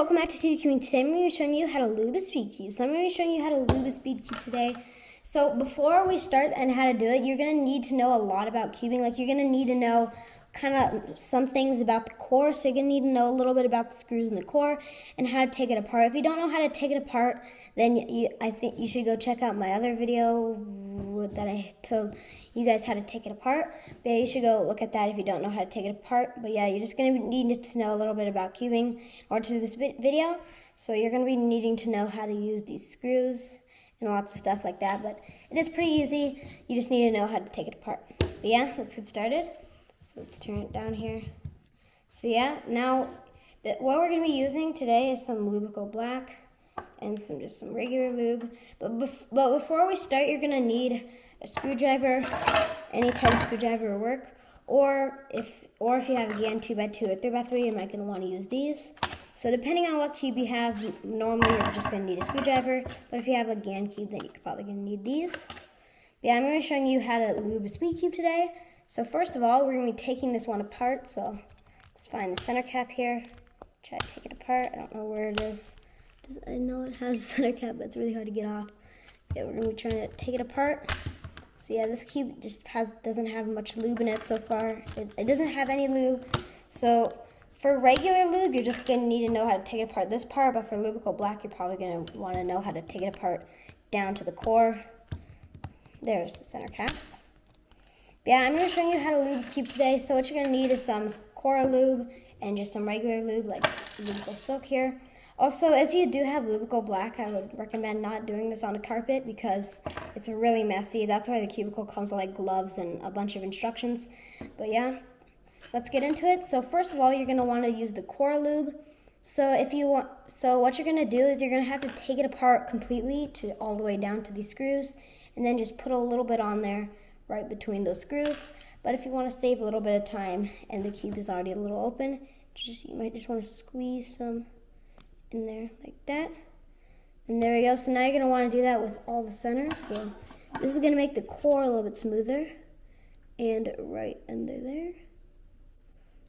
welcome back to TD Community. Today I'm going to be showing you how to lube a speed cube. So I'm going to be showing you how to lube a speed cube today. So before we start and how to do it, you're going to need to know a lot about cubing. Like you're going to need to know kind of some things about the core. So you're going to need to know a little bit about the screws in the core and how to take it apart. If you don't know how to take it apart, then I think you should go check out my other video that I told you guys how to take it apart. But yeah, you should go look at that if you don't know how to take it apart. But yeah, you're just going to need to know a little bit about cubing in order to do this video. So you're going to be needing to know how to use these screws and lots of stuff like that. But it is pretty easy. You just need to know how to take it apart. But yeah, let's get started. So let's turn it down here. So yeah, now what we're going to be using today is some Lube black and just some regular lube. But before we start, you're going to need a screwdriver. Any type of screwdriver will work. Or if you have again 2x2 or 3x3, you might going to want to use these. So depending on what cube you have, normally you're just going to need a screwdriver. But if you have a GAN cube, then you're probably going to need these. But yeah, I'm going to be showing you how to lube a speed cube today. So first of all, we're going to be taking this one apart. So let's find the center cap here. Try to take it apart. I don't know where it is. I know it has a center cap, but it's really hard to get off. Yeah, we're going to be trying to take it apart. So yeah, this cube just doesn't have much lube in it so far. It doesn't have any lube. So for regular lube, you're just going to need to know how to take it apart this part. But for Lube black, you're probably going to want to know how to take it apart down to the core. There's the center caps. But yeah, I'm going to show you how to lube the cube today. So what you're going to need is some core lube and just some regular lube like Lube Silk here. Also, if you do have Lube black, I would recommend not doing this on a carpet because it's really messy. That's why the cubicle comes with like gloves and a bunch of instructions. But yeah, let's get into it. So first of all, you're going to want to use the core lube. So what you're going to do is you're going to have to take it apart completely to all the way down to these screws, and then just put a little bit on there right between those screws. But if you want to save a little bit of time and the cube is already a little open, you might just want to squeeze some in there like that. And there we go. So now you're going to want to do that with all the centers. So this is going to make the core a little bit smoother. And right under there.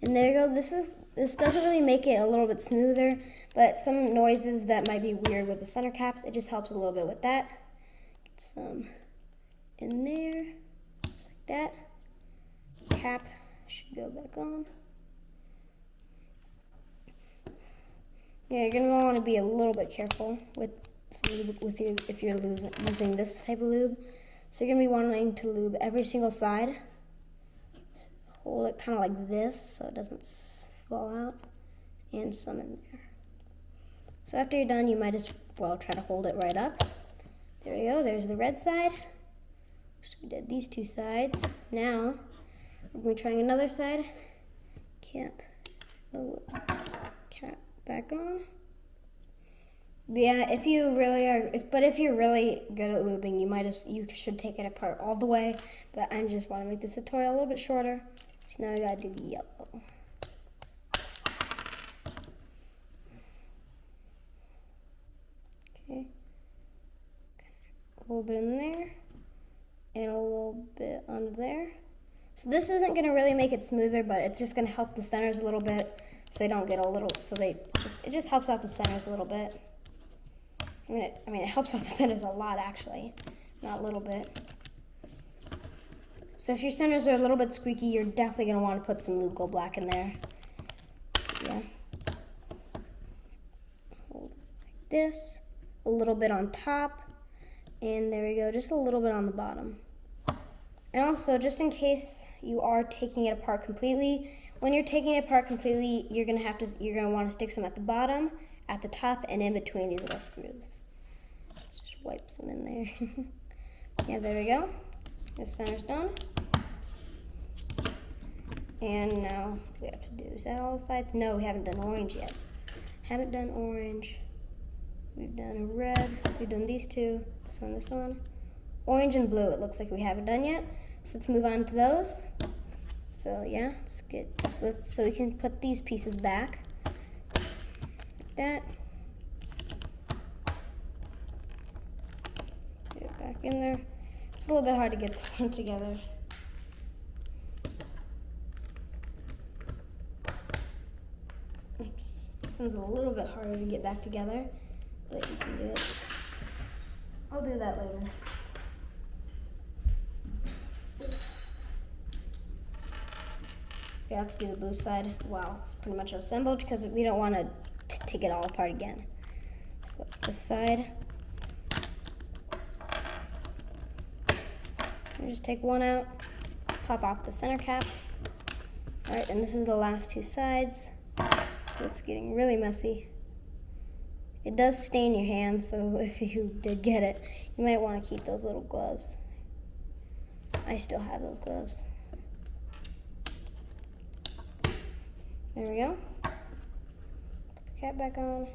And there you go. This doesn't really make it a little bit smoother, but some noises that might be weird with the center caps, it just helps a little bit with that. Get some in there, just like that. Cap should go back on. Yeah, you're gonna want to be a little bit careful with if you're using this type of lube. So you're gonna be wanting to lube every single side. Hold it kind of like this so it doesn't fall out, and some in there. So after you're done, you might as well try to hold it right up. There we go. There's the red side. So we did these two sides. Now we're going to be trying another side. Cap. Oh, whoops. Cap back on. But yeah, if you're really good at lubing, you should take it apart all the way. But I just want to make this tutorial a little bit shorter. So now we gotta do yellow. Okay. A little bit in there and a little bit under there. So this isn't gonna really make it smoother, but it's just gonna help the centers a little bit so they don't get it just helps out the centers a little bit. I mean it helps out the centers a lot actually, not a little bit. So if your centers are a little bit squeaky, you're definitely going to want to put some Lube black in there. Yeah. Hold it like this. A little bit on top. And there we go, just a little bit on the bottom. And also, just in case you are taking it apart completely, when you're taking it apart completely, you're going to want to stick some at the bottom, at the top, and in between these little screws. Let's just wipe some in there. Yeah, there we go. The center's done. And now we have to do, is that all the sides? No, we haven't done orange yet. Haven't done orange. We've done a red. We've done these two. This one. Orange and blue, it looks like we haven't done yet. So let's move on to those. So yeah, so we can put these pieces back. Like that. Get it back in there. It's a little bit hard to get this one together. This one's a little bit harder to get back together, but you can do it. I'll do that later. Yeah, let's do the blue side while it's pretty much assembled because we don't want to take it all apart again. So this side. You just take one out, pop off the center cap. All right, and this is the last two sides. It's getting really messy. It does stain your hands, so if you did get it, you might want to keep those little gloves. I still have those gloves. There we go. Put the cap back on.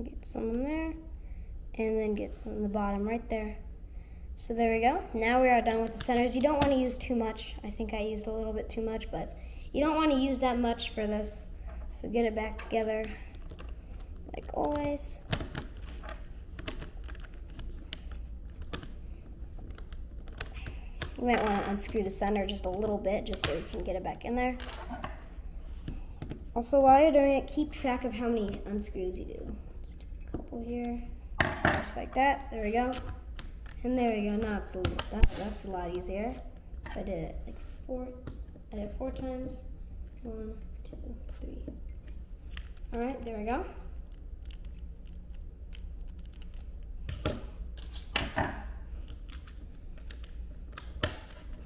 Get some in there, and then get some in the bottom right there. So there we go. Now we are done with the centers. You don't want to use too much. I think I used a little bit too much, but you don't want to use that much for this. So get it back together like always. You might want to unscrew the center just a little bit just so you can get it back in there. Also, while you're doing it, keep track of how many unscrews you do. Let's do a couple here, just like that. There we go. And there we go. Now that's a lot easier. So I did it like four. I did it 4 times. 1, 2, 3. All right, there we go.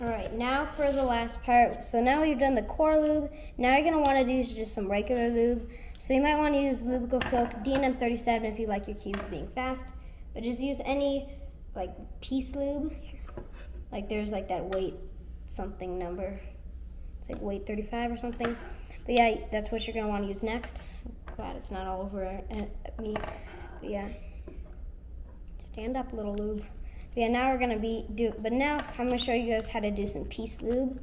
All right, now for the last part. So now we've done the core lube. Now you're gonna want to use just some regular lube. So you might want to use Lubical Silk D&M 37 if you like your cubes being fast. But just use any like piece lube. Like there's like that weight something number. It's like weight 35 or something. But yeah, that's what you're gonna want to use next. I'm glad it's not all over at me. But yeah, stand up, little lube. But yeah, now we're gonna but now I'm gonna show you guys how to do some piece lube.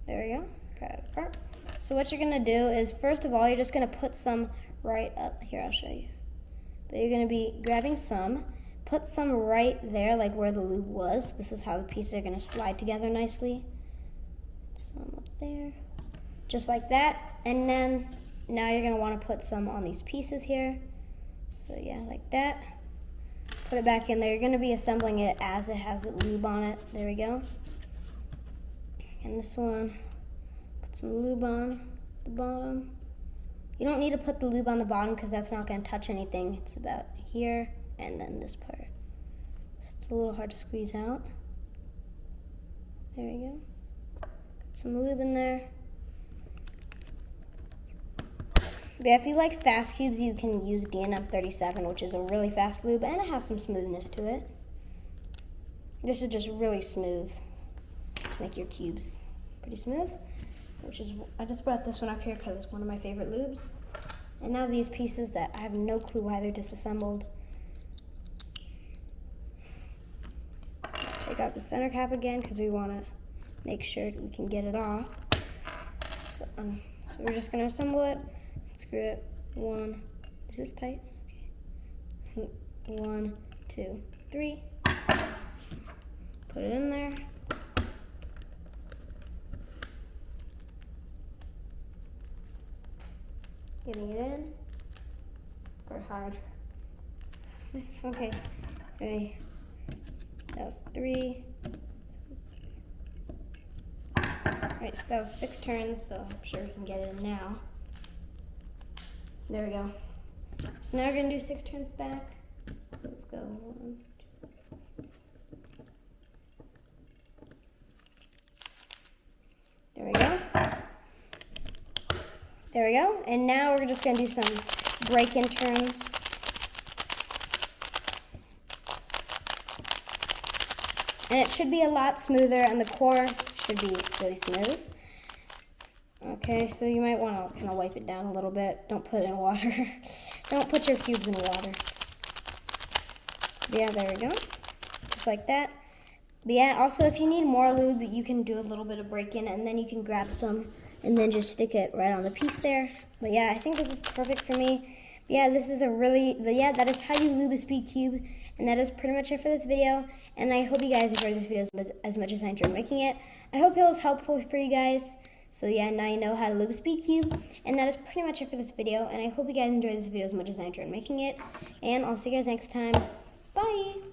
There we go, got it apart. So what you're gonna do is, first of all, you're just gonna put some right up here. I'll show you. But you're gonna be grabbing some, put some right there, like where the lube was. This is how the pieces are gonna slide together nicely. Some up there, just like that. And then now you're gonna want to put some on these pieces here. So yeah, like that. Put it back in there. You're gonna be assembling it as it has the lube on it. There we go. And this one, put some lube on the bottom. You don't need to put the lube on the bottom because that's not gonna touch anything. It's about here and then this part. So it's a little hard to squeeze out. There we go. Put some lube in there. But if you like fast cubes, you can use D&M 37, which is a really fast lube, and it has some smoothness to it. This is just really smooth to make your cubes pretty smooth, I just brought this one up here because it's one of my favorite lubes. And now these pieces that I have no clue why they're disassembled. Take out the center cap again because we want to make sure we can get it off. So we're just going to assemble it. Screw it. 1. Is this tight? Okay. 1, 2, 3. Put it in there. Getting it in. Or hide. Okay. Ready. That was 3. Alright, so that was 6 turns, so I'm sure we can get it in now. There we go. So now we're going to do 6 turns back. So let's go. 1, 2. There we go. There we go. And now we're just going to do some break-in turns. And it should be a lot smoother, and the core should be really smooth. Okay, so you might want to kind of wipe it down a little bit. Don't put it in water. Don't put your cubes in water. Yeah, there we go. Just like that. But yeah, also if you need more lube, you can do a little bit of break-in, and then you can grab some and then just stick it right on the piece there. But yeah, I think this is perfect for me. But yeah, that is how you lube a speed cube, and that is pretty much it for this video. And I hope you guys enjoyed this video as much as I enjoyed making it. I hope it was helpful for you guys. So yeah, now you know how to lube a speed cube, and that is pretty much it for this video. And I hope you guys enjoyed this video as much as I enjoyed making it. And I'll see you guys next time. Bye!